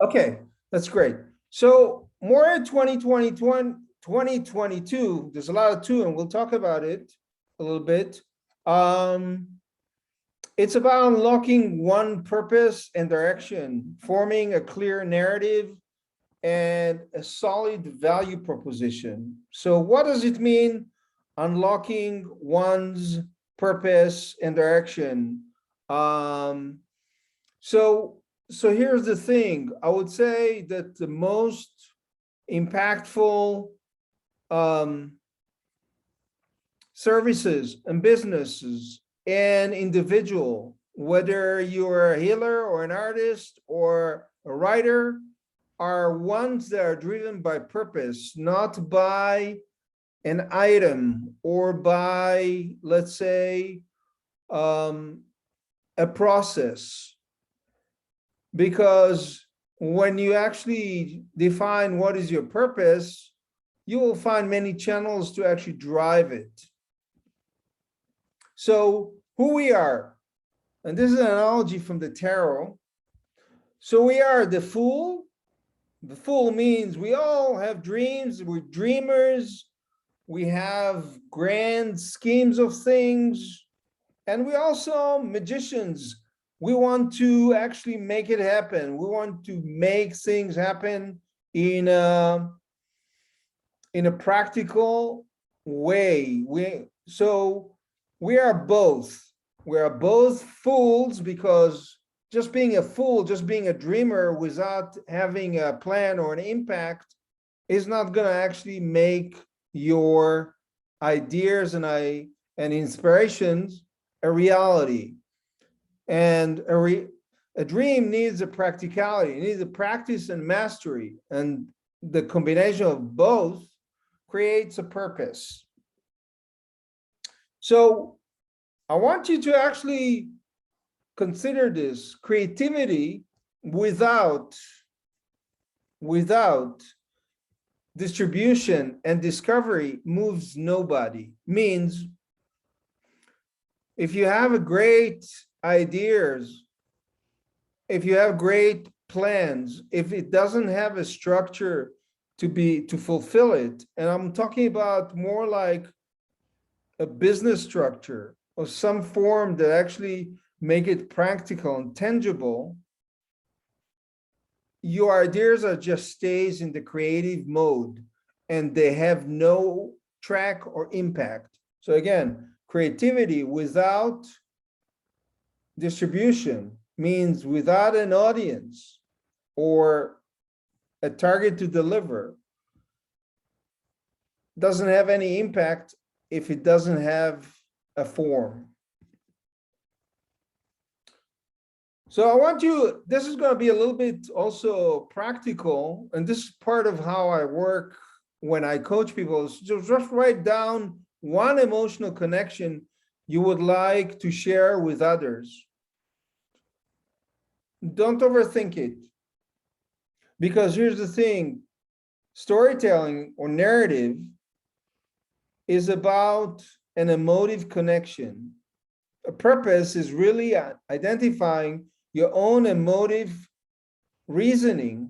Okay, that's great. So more in 2022, there's a lot of two, and we'll talk about it a little bit. It's about unlocking one purpose and direction, forming a clear narrative and a solid value proposition. So what does it mean, unlocking one's purpose and direction? So here's the thing. I would say that the most impactful services and businesses and individual, whether you're a healer or an artist or a writer, are ones that are driven by purpose, not by an item or by, let's say, a process. Because when you actually define what is your purpose, you will find many channels to actually drive it. So who we are, and this is an analogy from the tarot. So we are the fool. The fool means we all have dreams, we're dreamers, we have grand schemes of things, and we also magicians. We want to actually make it happen. We want to make things happen in a practical way. So we are both. We are both fools, because just being a fool, just being a dreamer without having a plan or an impact is not going to actually make your ideas and inspirations a reality. And a dream needs a practicality, it needs a practice and mastery, and the combination of both creates a purpose. So I want you to actually consider this. Creativity without distribution and discovery moves nobody. Means if you have a great ideas, if you have great plans, if it doesn't have a structure to fulfill it, and I'm talking about more like a business structure or some form that actually make it practical and tangible, your ideas are just stays in the creative mode and they have no track or impact. So again, creativity without distribution means without an audience or a target to deliver, doesn't have any impact if it doesn't have a form. So I want you, this is going to be a little bit also practical, and this is part of how I work when I coach people. So just write down one emotional connection you would like to share with others. Don't overthink it. Because here's the thing, storytelling or narrative is about an emotive connection. A purpose is really identifying your own emotive reasoning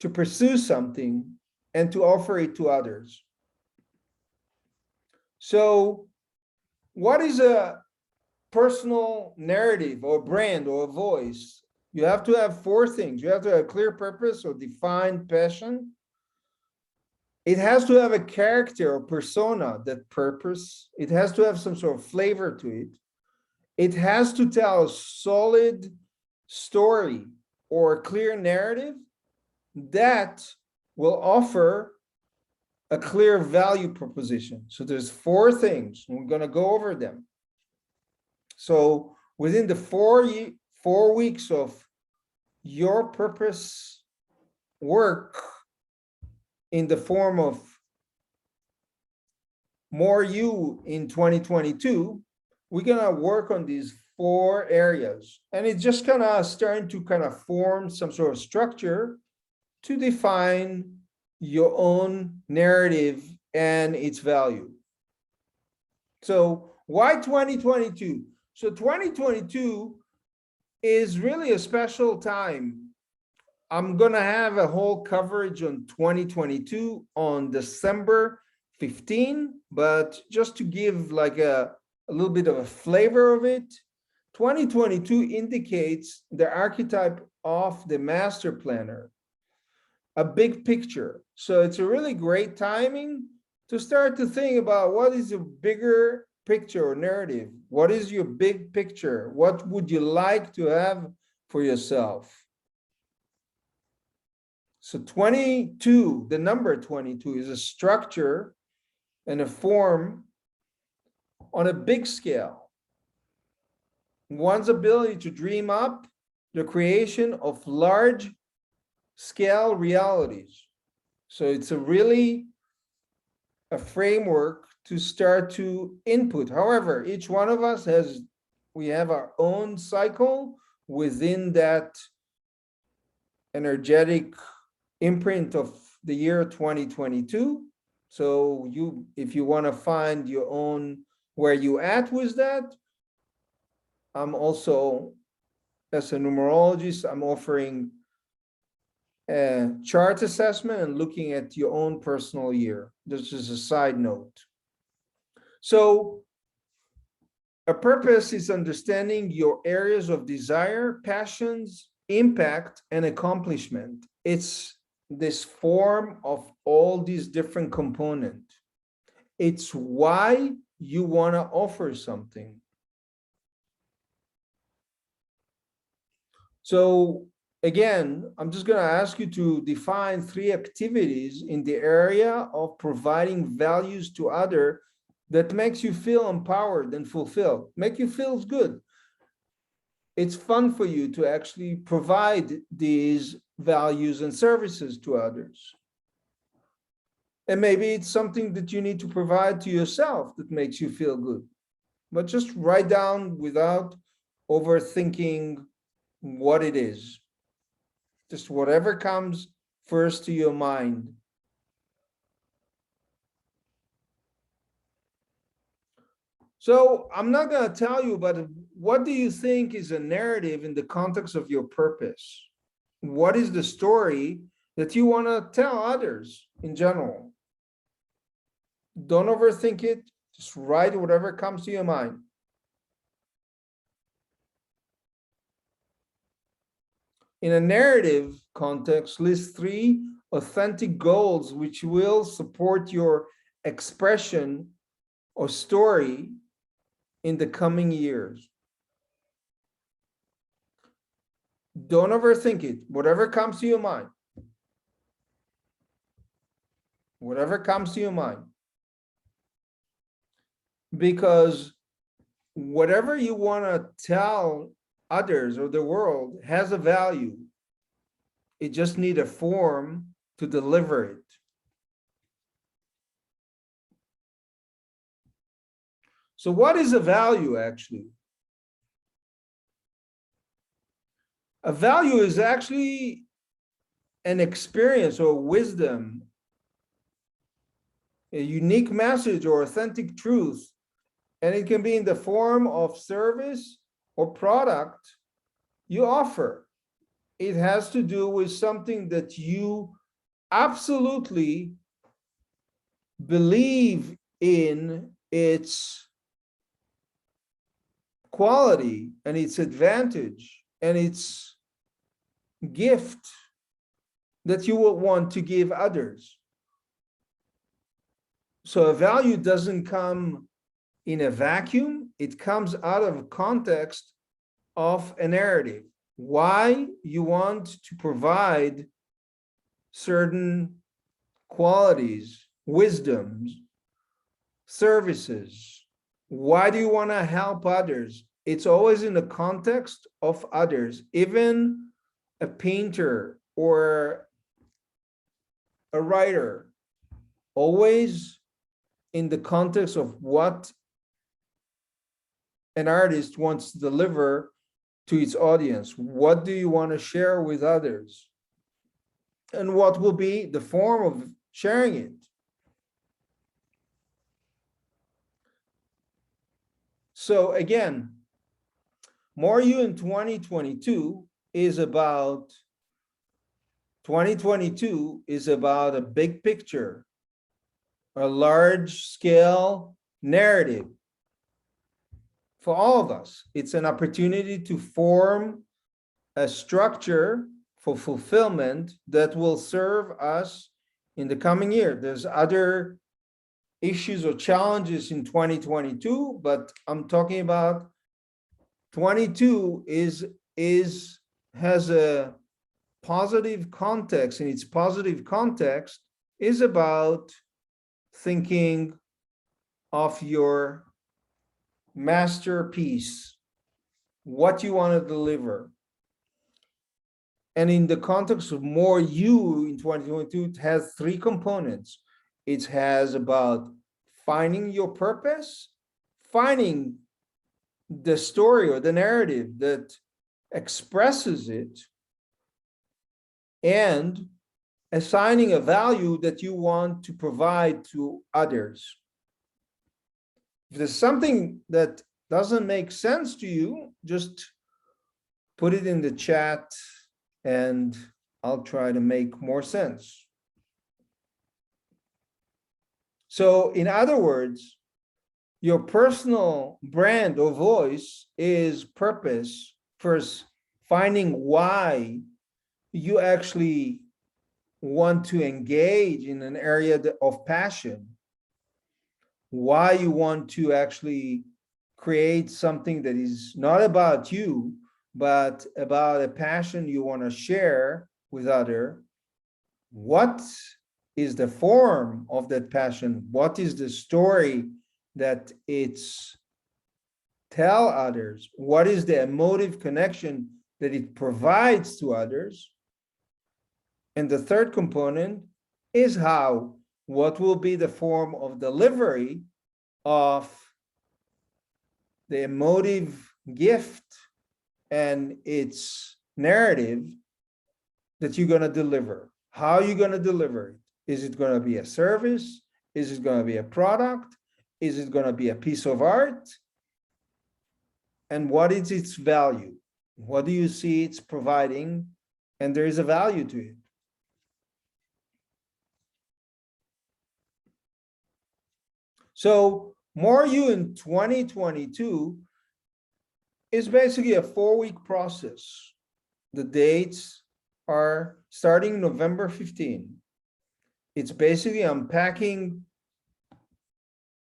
to pursue something and to offer it to others. So what is a personal narrative or brand or voice? You have to have four things. You have to have a clear purpose or defined passion. It has to have a character or persona, that purpose. It has to have some sort of flavor to it. It has to tell a solid story or a clear narrative that will offer a clear value proposition. So there's four things, and we're going to go over them. So within the 4 weeks of your purpose work in the form of More You in 2022, we're going to work on these 4 areas, and it's just kind of starting to kind of form some sort of structure to define your own narrative and its value. So why 2022? So 2022 is really a special time. I'm gonna have a whole coverage on 2022 on December 15, but just to give like a little bit of a flavor of it, 2022 indicates the archetype of the master planner, a big picture. So it's a really great timing to start to think about what is a bigger picture or narrative. What is your big picture? What would you like to have for yourself? So 22, the number 22 is a structure and a form on a big scale. One's ability to dream up the creation of large scale realities. So it's a really a framework to start to input. However, each one of us we have our own cycle within that energetic imprint of the year 2022. So if you want to find your own, where you at with that, I'm also, as a numerologist, I'm offering a chart assessment and looking at your own personal year. This is a side note. So a purpose is understanding your areas of desire, passions, impact, and accomplishment. It's this form of all these different components. It's why you want to offer something. So again, I'm just going to ask you to define 3 activities in the area of providing values to others that makes you feel empowered and fulfilled, make you feel good. It's fun for you to actually provide these values and services to others. And maybe it's something that you need to provide to yourself that makes you feel good. But just write down without overthinking what it is. Just whatever comes first to your mind. So I'm not going to tell you, but what do you think is a narrative in the context of your purpose? What is the story that you want to tell others in general? Don't overthink it. Just write whatever comes to your mind. In a narrative context, list 3 authentic goals which will support your expression or story in the coming years. Don't overthink it. Whatever comes to your mind. Whatever comes to your mind. Because whatever you want to tell others or the world has a value. It just needs a form to deliver it. So what is a value actually? A value is actually an experience or wisdom, a unique message or authentic truth. And it can be in the form of service or product you offer. It has to do with something that you absolutely believe in its quality and its advantage and its gift that you will want to give others. So a value doesn't come in a vacuum. It comes out of context of a narrative. Why you want to provide certain qualities, wisdoms, services. Why do you want to help others? It's always in the context of others. Even a painter or a writer, always in the context of what an artist wants to deliver to its audience. What do you want to share with others? And what will be the form of sharing it? So again, More You in 2022 is about 2022 is about a big picture, a large scale narrative for all of us. It's an opportunity to form a structure for fulfillment that will serve us in the coming year. There's other issues or challenges in 2022, but I'm talking about 22 has a positive context, and its positive context is about thinking of your masterpiece, what you want to deliver. And in the context of More You in 2022, it has three components. It has about finding your purpose, finding the story or the narrative that expresses it, and assigning a value that you want to provide to others. If there's something that doesn't make sense to you, just put it in the chat and I'll try to make more sense. So in other words, your personal brand or voice is purpose. First, finding why you actually want to engage in an area of passion, why you want to actually create something that is not about you, but about a passion you want to share with others. What is the form of that passion? What is the story that it's tell others? What is the emotive connection that it provides to others? And the third component is how, what will be the form of delivery of the emotive gift and its narrative that you're going to deliver. How are you going to deliver it? Is it going to be a service? Is it going to be a product? Is it going to be a piece of art? And what is its value? What do you see it's providing? And there is a value to it. So More You in 2022 is basically a 4-week process. The dates are starting November 15. It's basically unpacking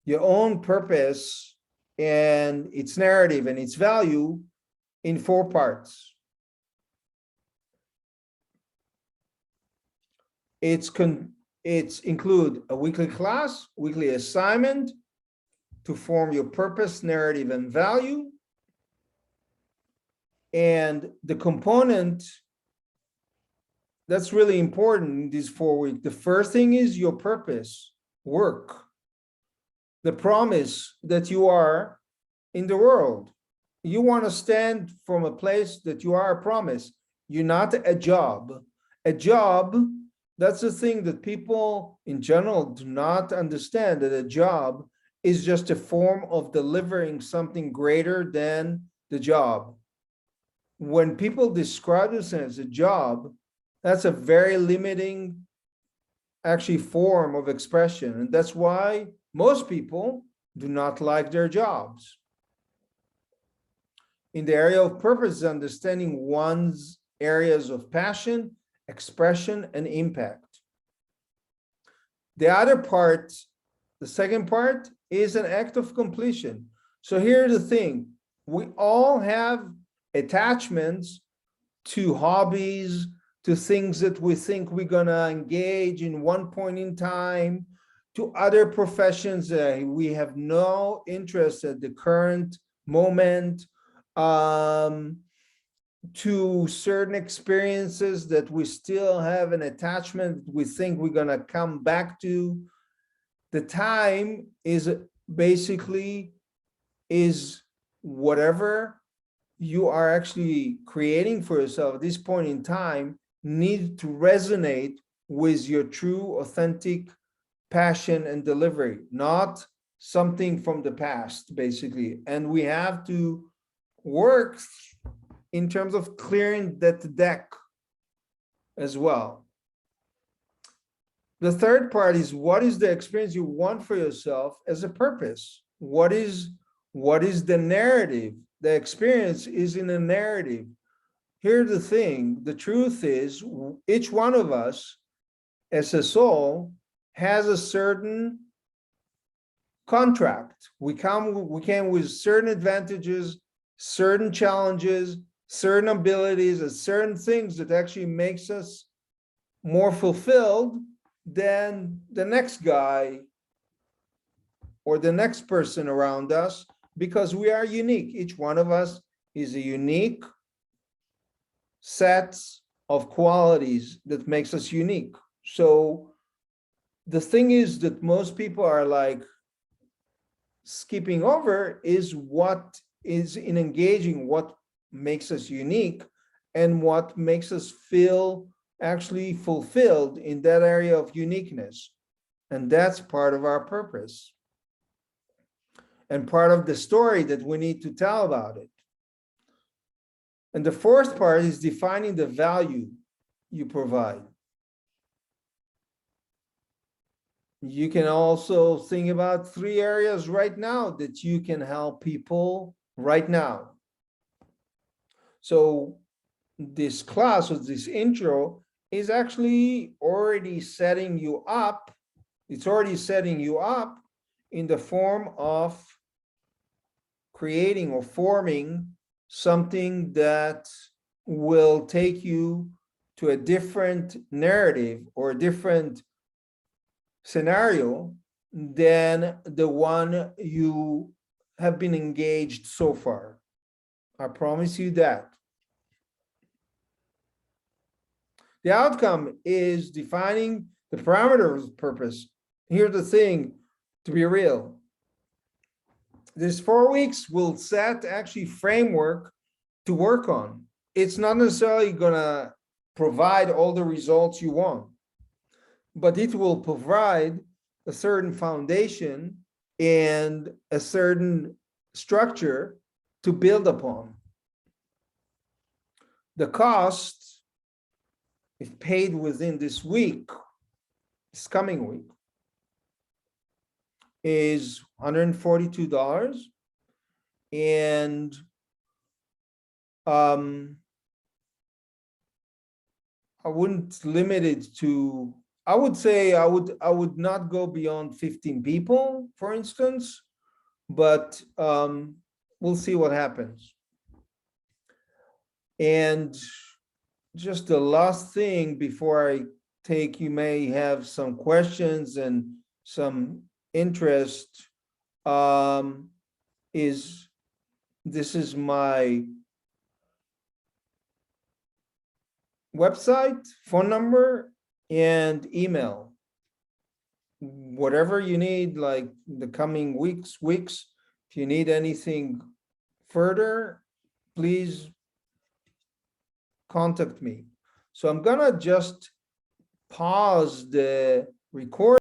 your own purpose and its narrative and its value in 4 parts. It's include a weekly class, weekly assignment to form your purpose, narrative, and value. And the component that's really important in these 4 weeks. The first thing is your purpose, work, the promise that you are in the world. You want to stand from a place that you are a promise. You're not a job. A job, that's the thing that people in general do not understand, that a job is just a form of delivering something greater than the job. When people describe this as a job, that's a very limiting, actually, form of expression. And that's why most people do not like their jobs. In the area of purpose, understanding one's areas of passion, expression, and impact. The other part, the second part, is an act of completion. So here's the thing. We all have attachments to hobbies, to things that we think we're going to engage in one point in time, to other professions that we have no interest at the current moment, to certain experiences that we still have an attachment we think we're going to come back to. The time is basically is whatever you are actually creating for yourself at this point in time need to resonate with your true, authentic passion and delivery, not something from the past, basically. And we have to works in terms of clearing that deck as well. The third part is, what is the experience you want for yourself as a purpose? What is the narrative? The experience is in a narrative. Here's the thing, the truth is, each one of us as a soul has a certain contract. We came with certain advantages, certain challenges, certain abilities, and certain things that actually makes us more fulfilled than the next guy or the next person around us, because we are unique. Each one of us is a unique set of qualities that makes us unique. So the thing is that most people are like skipping over is what is in engaging, what makes us unique and what makes us feel actually fulfilled in that area of uniqueness. And that's part of our purpose and part of the story that we need to tell about it. And the fourth part is defining the value you provide. You can also think about 3 areas right now that you can help people right now. So this class or this intro is actually already setting you up. It's already setting you up in the form of creating or forming something that will take you to a different narrative or a different scenario than the one you have been engaged so far. I promise you that. The outcome is defining the parameters of purpose. Here's the thing, to be real. This 4 weeks will set actually framework to work on. It's not necessarily gonna provide all the results you want, but it will provide a certain foundation and a certain structure to build upon. The cost, if paid within this week, this coming week, is $142. And I wouldn't limit it to, I would say I would not go beyond 15 people, for instance, but we'll see what happens. And just the last thing before I take, you may have some questions and some interest, is this is my website, phone number, and email. Whatever you need, like the coming weeks, if you need anything further, please contact me. So I'm gonna just pause the recording.